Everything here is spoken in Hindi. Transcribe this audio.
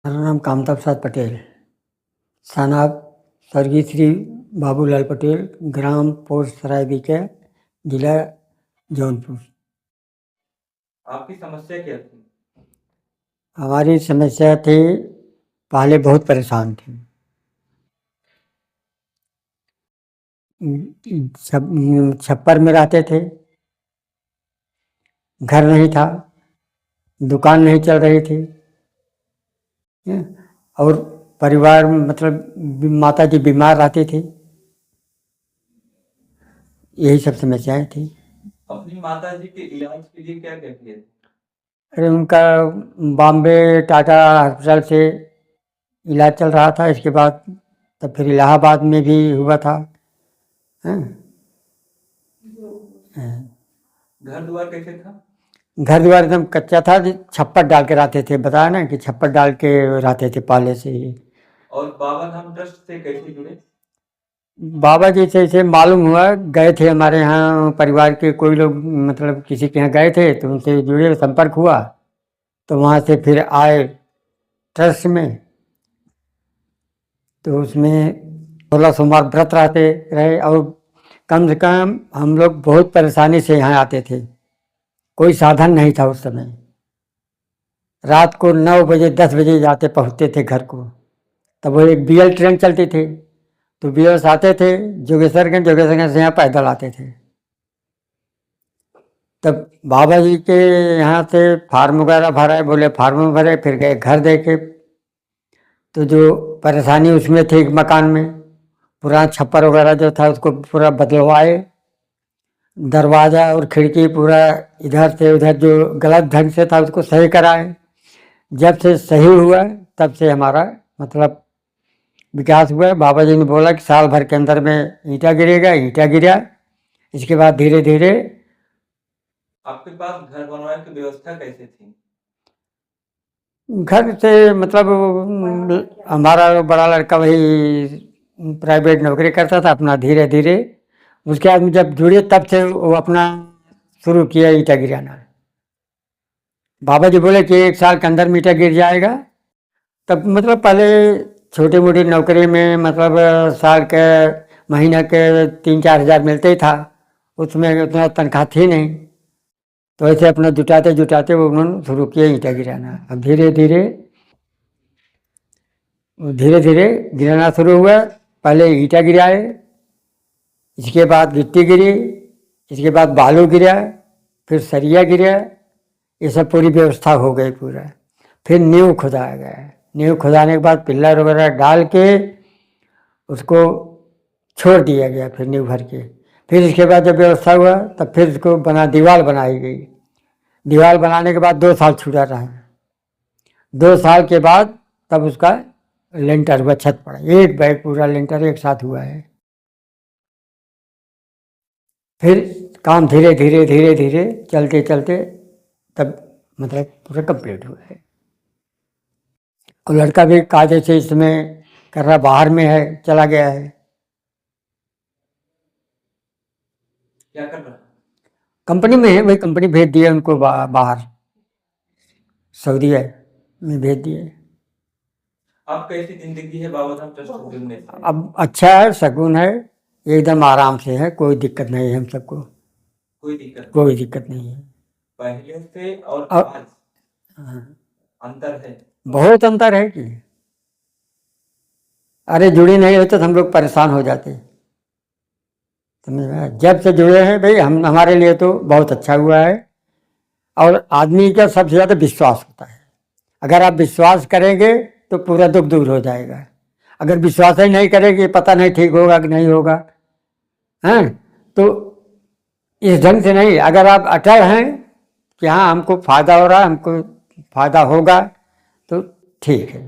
मेरा नाम कामता प्रसाद पटेल, सानाब स्वर्गीय श्री बाबूलाल पटेल, ग्राम पोस्ट सराय बीके, जिला जौनपुर। आपकी समस्या क्या थी? हमारी समस्या थी, पहले बहुत परेशान थे। छप्पर में रहते थे, घर नहीं था, दुकान नहीं चल रही थी, और परिवार में मतलब माता जी बीमार रहती थी। यही सब समस्याएं थी। अपनी माता जी के इलाज के लिए क्या क्या किए थे? अरे उनका बॉम्बे टाटा हॉस्पिटल से इलाज चल रहा था। इसके बाद तब फिर इलाहाबाद में भी हुआ था। घर द्वार कैसे था? घर द्वार एकदम कच्चा था, छप्पर डाल के रहते थे। बताया ना कि छप्पर डाल के रहते थे पहले से ही। और बाबा धाम ट्रस्ट से कैसे जुड़े? बाबा जी से मालूम हुआ, गए थे हमारे यहाँ परिवार के कोई लोग, मतलब किसी के यहाँ गए थे तो उनसे जुड़े, संपर्क हुआ, तो वहाँ से फिर आए ट्रस्ट में। तो उसमें 16 सोमवार व्रत रहते रहे, और कम से कम हम लोग बहुत परेशानी से यहाँ आते थे। कोई साधन नहीं था उस समय। रात को 9 बजे 10 बजे जाते पहुँचते थे घर को। तब वो एक BL ट्रेन चलती थी, तो BL से आते थे जोगेश्वरगंज, जोगेश्वरगंज से यहाँ पैदल आते थे। तब बाबा जी के यहाँ से फार्म वगैरह भराए, बोले फार्म भरे, फिर गए घर देखे, तो जो परेशानी उसमें थी, मकान में पूरा छप्पर वगैरह जो था उसको पूरा बदलवाए, दरवाज़ा और खिड़की पूरा इधर से उधर जो गलत ढंग से था उसको सही कराए। जब से सही हुआ तब से हमारा मतलब विकास हुआ। बाबा जी ने बोला कि साल भर के अंदर में ईंटा गिरेगा, ईंटा गिरा। इसके बाद धीरे धीरे। आपके पास घर बनवाने की व्यवस्था कैसे थी? घर से मतलब हमारा बड़ा लड़का वही प्राइवेट नौकरी करता था अपना। धीरे धीरे उसके बाद में जब जुड़े तब से वो अपना शुरू किया ईंटा गिराना। बाबा जी बोले कि 1 साल के अंदर में ईंटा गिर जाएगा। तब मतलब पहले छोटी मोटी नौकरी में मतलब साल के महीना के 3-4 हज़ार मिलते ही था, उसमें उतना तनख्वाह थी नहीं। तो ऐसे अपना जुटाते जुटाते वो उन्होंने शुरू किया ईंटा गिराना। अब धीरे धीरे धीरे धीरे गिराना शुरू हुआ। पहले ईंटा गिराए, इसके बाद गिट्टी गिरी, इसके बाद बालू गिरा, फिर सरिया गिरा। ये सब पूरी व्यवस्था हो गई पूरा। फिर नींव खुदाया गया। नींव खुदाने के बाद पिल्लर वगैरह डाल के उसको छोड़ दिया गया, फिर नींव भर के। फिर इसके बाद जब व्यवस्था हुआ तब फिर इसको दीवार बनाई गई। दीवार बनाने के बाद 2 साल छूटा रहा। 2 साल के बाद तब उसका लेंटर हुआ, छत पड़ा। एक बैग पूरा लेंटर एक साथ हुआ है। फिर काम धीरे धीरे धीरे धीरे चलते चलते तब मतलब पूरा कंप्लीट हुआ है। और लड़का भी कायदे से इसमें कर रहा, बाहर में है, चला गया है। क्या कर रहा है? कंपनी में है, वही कंपनी भेज दिया उनको बाहर, सऊदी में भेज दिए। अब कैसी जिंदगी है बाबा धाम ट्रस्ट से जुड़ने से? अब अच्छा है, सुकून है, एकदम आराम से है, कोई दिक्कत नहीं है हम सबको। कोई दिक्कत? कोई दिक्कत नहीं है। पहले से और अब आज अंतर है? बहुत अंतर है कि अरे जुड़े नहीं होते तो हम लोग परेशान हो जाते। समझ में? जब से जुड़े हैं भाई हम, हमारे लिए तो बहुत अच्छा हुआ है। और आदमी का सबसे ज़्यादा विश्वास होता है। अगर आप विश्वास करेंगे तो पूरा दुख दूर हो जाएगा। अगर विश्वास ही नहीं करेंगे, पता नहीं ठीक होगा कि नहीं होगा, हैं, तो इस ढंग से नहीं। अगर आप अटल हैं कि हाँ हमको फ़ायदा हो रहा है, हमको फ़ायदा होगा, तो ठीक है।